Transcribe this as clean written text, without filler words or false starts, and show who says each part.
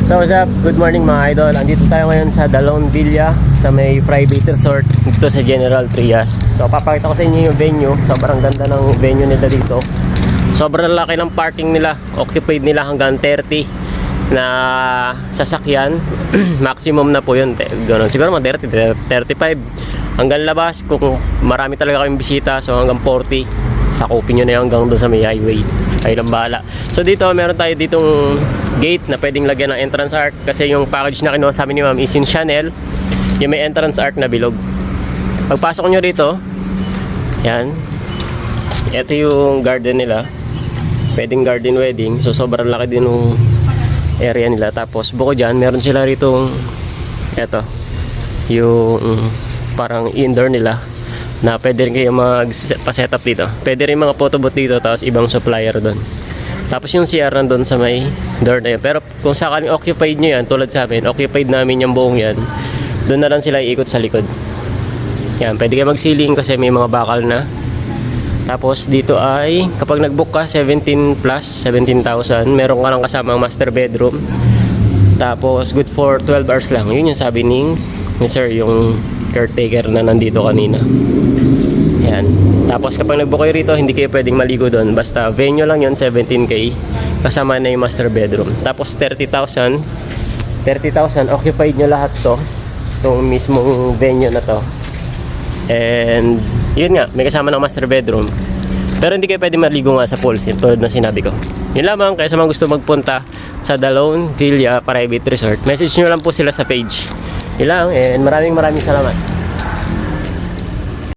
Speaker 1: So what's up? Good morning mga idol. Andito tayo ngayon sa Dalon Villa sa may private resort dito sa General Trias. So papakita ko sa inyo yung venue. Sobrang ganda ng venue nila dito. Sobrang laki ng parking nila. Occupied nila hanggang 30 na sasakyan. Maximum na po yun. Ganun. Siguro mga 30, 35 hanggang labas. Kung marami talaga kayong bisita, so hanggang 40. Sakupin nyo na yun hanggang doon sa may highway. Kayo lang bahala. So dito meron tayo ditong gate na pwedeng lagyan ng entrance arc, kasi yung package na kinuha sa amin ni ma'am is yung Chanel, yung may entrance arc na bilog. Pagpasok nyo dito, yan, ito yung garden nila, pwedeng garden wedding. So sobrang laki din yung area nila. Tapos bukod dyan, meron sila rito ito, yung parang indoor nila na pwede rin kayo mag-set up dito. Pwede rin mga photo booth dito, tapos ibang supplier doon. Tapos yung CR nandun sa may door na yun. Pero kung sakaling occupied nyo yan, tulad sa amin, occupied namin yung buong yan, doon na lang sila iikot sa likod. Yan, pwede kayo mag-ceiling kasi may mga bakal na. Tapos dito ay, kapag nag-book ka, 17 plus, 17,000, meron ka lang kasamang master bedroom. Tapos good for 12 hours lang. Yun yung sabi ni sir, yung caretaker na nandito kanina. Yan. Tapos kapag nag-book kayo rito, hindi kayo pwedeng maligo doon. Basta venue lang yun, 17K. Kasama na yung master bedroom. Tapos 30,000 occupied nyo lahat to. Itong mismong venue na to. And yun nga, may kasama ng master bedroom. Pero hindi kayo pwedeng maligo nga sa pools, tulad na sinabi ko. Yun lamang, kaya sa mga gusto magpunta sa Dalon Villa Private Resort, message nyo lang po sila sa page. Yun lang, and maraming salamat.